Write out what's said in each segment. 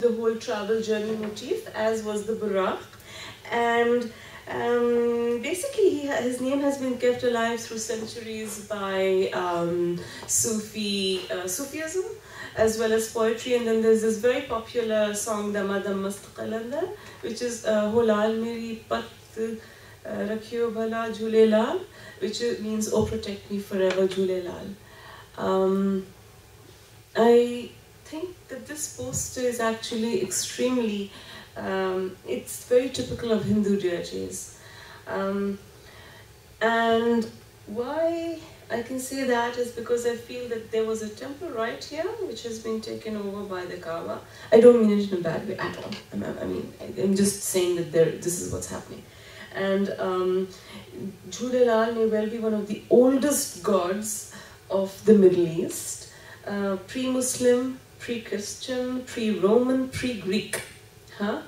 the whole travel journey motif, as was the Buraq. And basically, his name has been kept alive through centuries by Sufism, as well as poetry. And then there's this very popular song, Damadam Mastaqalanda, which is Holal Meri Pat Rakhiyo Bhala Jhule Lal, which means, oh, protect me forever, Jhule Lal. I think that this poster is actually extremely, it's very typical of Hindu deities. And why I can say that is because I feel that there was a temple right here which has been taken over by the Kaaba. I don't mean it in a bad way at all. I'm just saying that this is what's happening. And Jhulelal may well be one of the oldest gods of the Middle East, pre-Muslim, pre-Christian, pre-Roman, pre-Greek. Huh?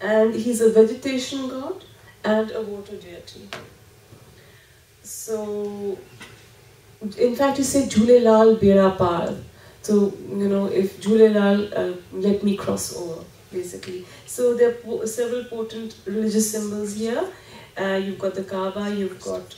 And he's a vegetation god and a water deity. So, in fact, you say Jhulelal Bera Par. So, you know, if Jhulelal, let me cross over, basically. So there are several potent religious symbols here. You've got the Kaaba, you've got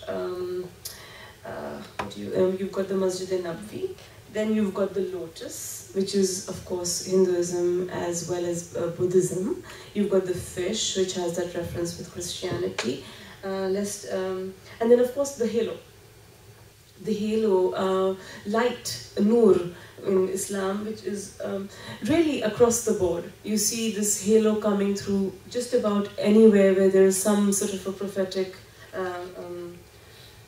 you've got the Masjid-e-Nabwi. Then you've got the lotus, which is, of course, Hinduism as well as Buddhism. You've got the fish, which has that reference with Christianity. And then, of course, the halo. The halo, light, nur in Islam, which is really across the board. You see this halo coming through just about anywhere where there is some sort of a prophetic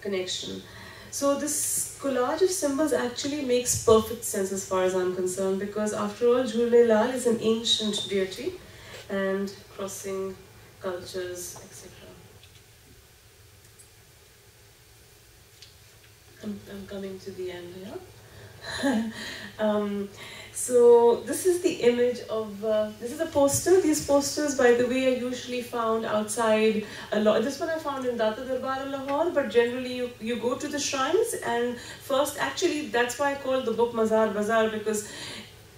connection. So this collage of symbols actually makes perfect sense as far as I'm concerned, because after all, Jhulelal is an ancient deity and crossing cultures, etc. I'm coming to the end here. So this is the image of, this is a poster. These posters, by the way, are usually found outside a lot. This one I found in Data Darbar in Lahore, but generally you go to the shrines and first, actually that's why I call the book Mazar Bazaar, because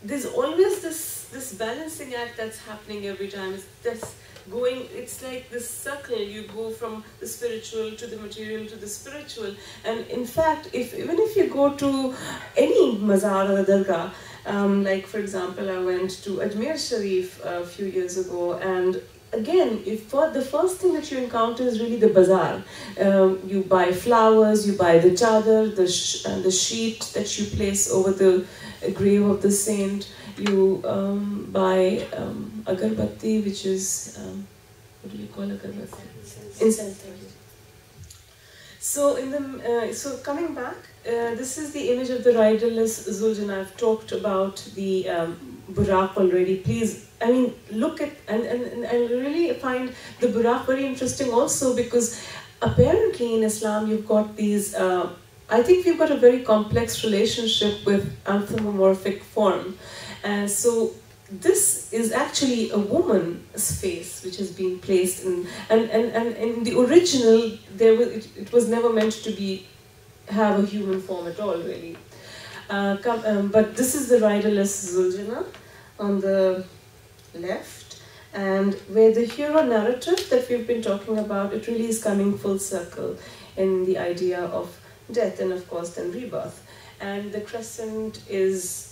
there's always this balancing act that's happening every time. It's this going, it's like this circle, you go from the spiritual to the material to the spiritual. And in fact, even if you go to any Mazar or Dargah, like for example, I went to Ajmer Sharif a few years ago, and again, the first thing that you encounter is really the bazaar. You buy flowers, you buy the chadar, the sheet that you place over the grave of the saint. You buy agarbatti, which is, what do you call agarbatti? Incense. Thank you. So so coming back, this is the image of the riderless Zuljana. I've talked about the Buraq already. Please, I mean, look at, and I really find the Buraq very interesting also, because apparently in Islam you've got these, I think we've got a very complex relationship with anthropomorphic form. So this is actually a woman's face which has been placed in, and in the original it was never meant to have a human form at all, really. But this is the riderless Zuljana on the left, and where the hero narrative that we've been talking about, it really is coming full circle in the idea of death and of course then rebirth. And the crescent is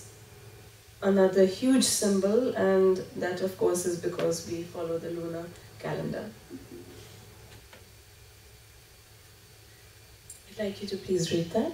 another huge symbol, and that of course is because we follow the lunar calendar. I'd like you to please read that.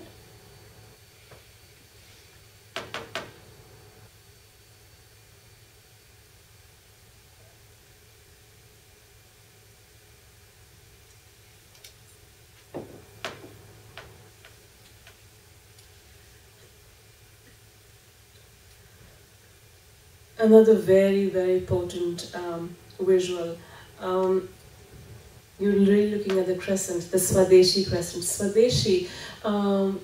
Another very, very potent visual. You're really looking at the crescent, the Swadeshi crescent. Swadeshi,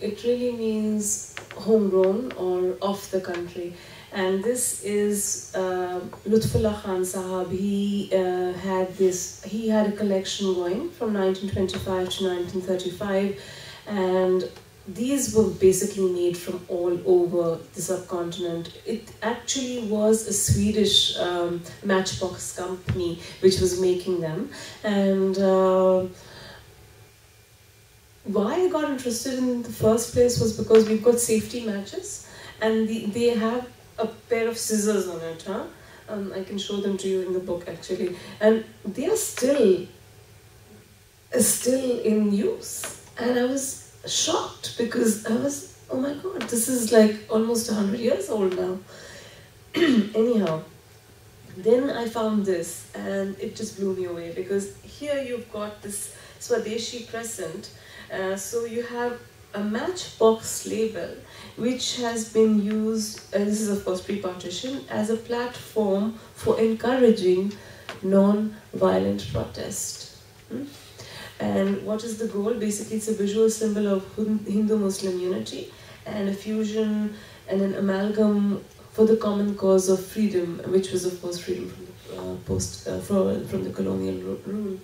it really means homegrown or off the country. And this is Lutfullah Khan Sahab. He had a collection going from 1925 to 1935, and these were basically made from all over the subcontinent. It actually was a Swedish matchbox company which was making them. And why I got interested in the first place was because we've got safety matches, and they have a pair of scissors on it. I can show them to you in the book actually, and they are still in use. And I was shocked because I was, oh my god, this is like almost 100 years old now. Anyhow, then I found this and it just blew me away, because here you've got this Swadeshi crescent. So you have a matchbox label which has been used, and this is of course pre-partition, as a platform for encouraging non-violent protest. And what is the goal? Basically, it's a visual symbol of Hindu-Muslim unity and a fusion and an amalgam for the common cause of freedom, which was of course freedom from the colonial rule.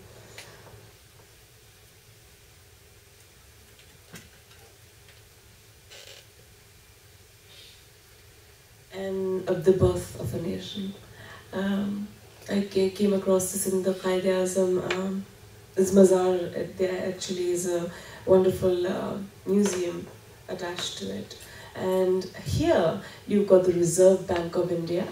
And of the birth of a nation. I came across this in the Qaid-e-Azam. This Mazar, there actually is a wonderful museum attached to it. And here you've got the Reserve Bank of India.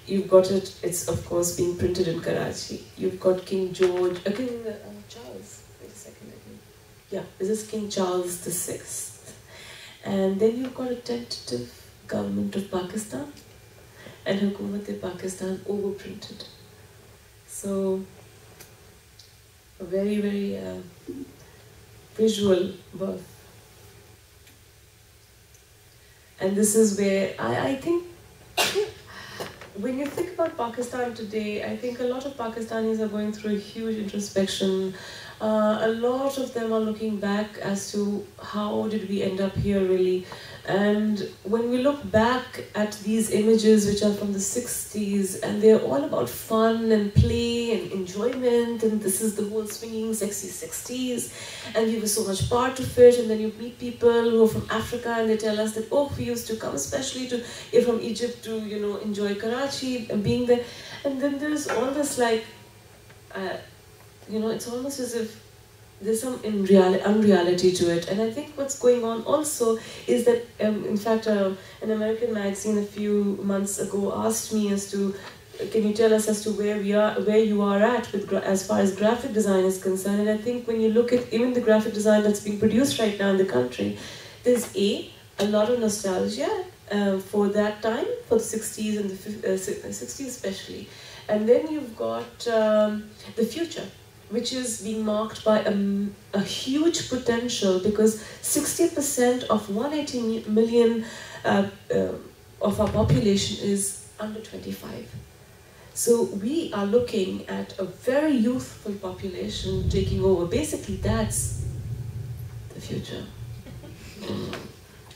You've got it, it's of course being printed in Karachi. You've got King Charles, wait a second, yeah, this is King Charles VI. And then you've got a tentative government of Pakistan and Hukumat-e-Pakistan overprinted. So, a very, very visual birth. And this is where I think, when you think about Pakistan today, I think a lot of Pakistanis are going through a huge introspection. A lot of them are looking back as to how did we end up here really. And when we look back at these images which are from the 60s, and they're all about fun and play and enjoyment, and this is the whole swinging sexy 60s, and we were so much part of it. And then you meet people who are from Africa and they tell us that, oh, we used to come especially from Egypt to, you know, enjoy Karachi and being there. And then there's all this like, you know, it's almost as if there's some unreality to it. And I think what's going on also is that, in fact, an American magazine a few months ago asked me as to, can you tell us as to where you are at with as far as graphic design is concerned. And I think when you look at even the graphic design that's being produced right now in the country, there's a lot of nostalgia for that time, for the 60s and the 60s especially. And then you've got the future, which is being marked by a huge potential, because 60% of 180 million of our population is under 25. So we are looking at a very youthful population taking over. Basically, that's the future.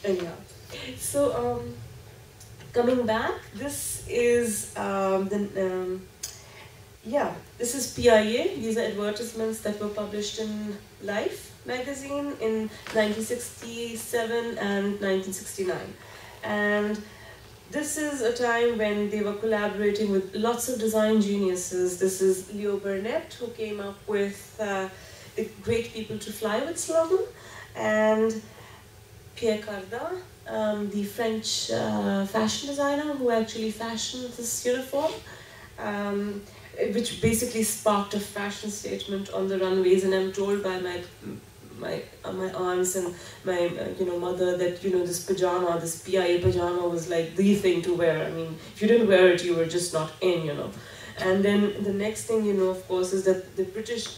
Anyhow, so coming back, this is this is PIA. These are advertisements that were published in Life magazine in 1967 and 1969. And this is a time when they were collaborating with lots of design geniuses. This is Leo Burnett, who came up with the Great People to Fly With slogan, and Pierre Cardin, the French fashion designer who actually fashioned this uniform, which basically sparked a fashion statement on the runways. And I'm told by my aunts and my mother that this pajama, this PIA pajama, was like the thing to wear. I mean, if you didn't wear it, you were just not in, And then the next thing, of course, is that the British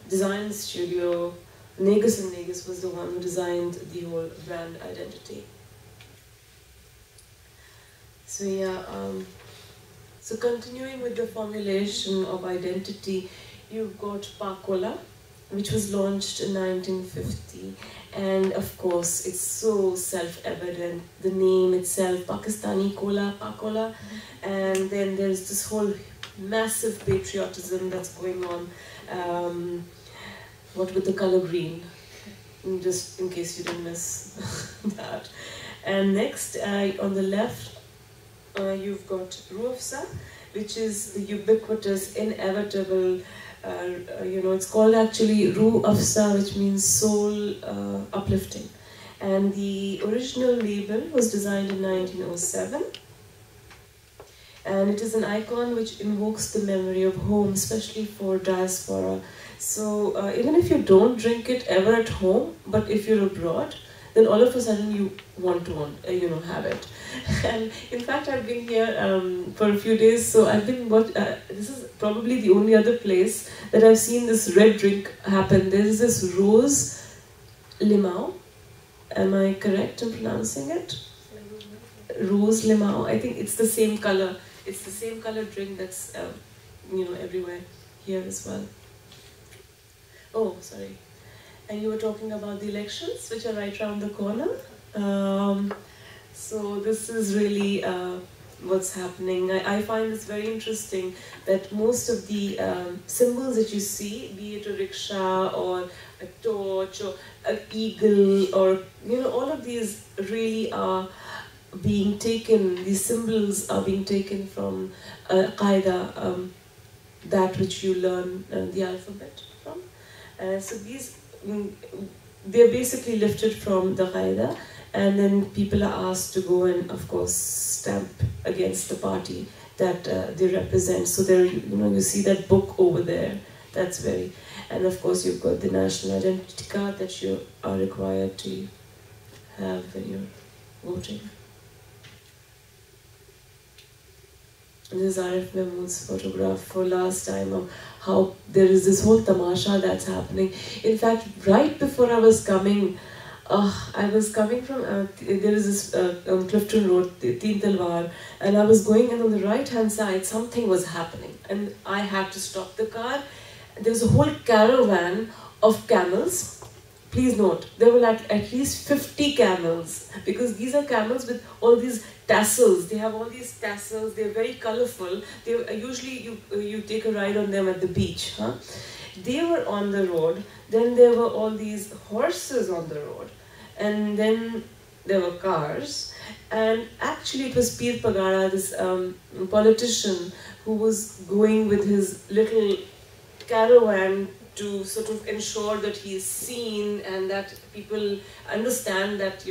design studio, Negus & Negus, was the one who designed the whole brand identity. So yeah, so continuing with the formulation of identity, you've got Pakola, which was launched in 1950. And of course, it's so self-evident, the name itself, Pakistani Kola, Pakola. And then there's this whole massive patriotism that's going on. What with the color green? just in case you didn't miss that. And next, on the left, you've got Ruafsa, which is the ubiquitous, inevitable, it's called actually Ru Afsa, which means soul uplifting. And the original label was designed in 1907. And it is an icon which invokes the memory of home, especially for diaspora. So even if you don't drink it ever at home, but if you're abroad, then all of a sudden you want to have it. And in fact, I've been here for a few days, so I've been this is probably the only other place that I've seen this red drink happen. There's this rose limau. Am I correct in pronouncing it? Rose limau. I think it's the same color. It's the same color drink that's everywhere here as well. Oh, sorry. And you were talking about the elections, which are right around the corner. So this is really what's happening. I find this very interesting that most of the symbols that you see, be it a rickshaw or a torch or an eagle, or all of these really are being taken. These symbols are being taken from Qaeda, that which you learn the alphabet from. So these they're basically lifted from the Qaeda, and then people are asked to go and, of course, stamp against the party that they represent. So there, you see that book over there. That's very, and of course you've got the national identity card that you are required to have when you're voting. This is Arif Mahmood's photograph for last time of how there is this whole tamasha that's happening. In fact, right before I was coming, I was coming from, there is this on Clifton Road, Teen Talwar, and I was going, and on the right hand side something was happening, and I had to stop the car. There was a whole caravan of camels. Please note, there were at least 50 camels, because these are camels with all these tassels. They have all these tassels. They're very colorful. They usually you take a ride on them at the beach. Huh? They were on the road. Then there were all these horses on the road, and then there were cars. And actually, it was Pir Pagara, this politician, who was going with his little caravan to sort of ensure that he is seen and that people understand that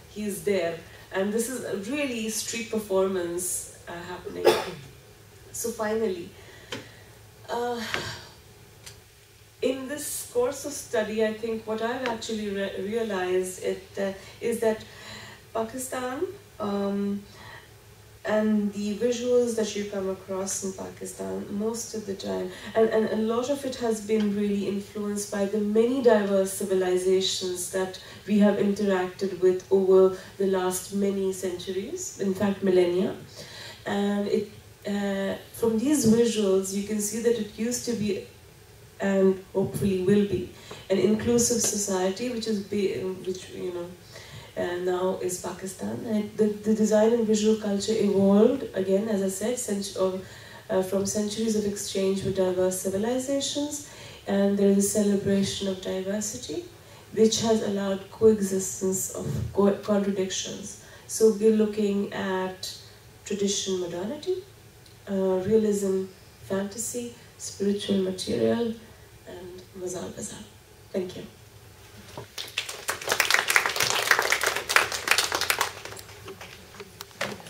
he's there. And this is a really street performance happening. So finally, in this course of study, I think what I've actually realized is that Pakistan and the visuals that you come across in Pakistan most of the time, and a lot of it has been really influenced by the many diverse civilizations that we have interacted with over the last many centuries, in fact millennia. And from these visuals you can see that it used to be, and hopefully will be, an inclusive society, which now is Pakistan. And the design and visual culture evolved, again, as I said, from centuries of exchange with diverse civilizations, and there is a celebration of diversity, which has allowed coexistence of contradictions. So we're looking at tradition, modernity, realism, fantasy, spiritual material, and mazal bazar. Thank you.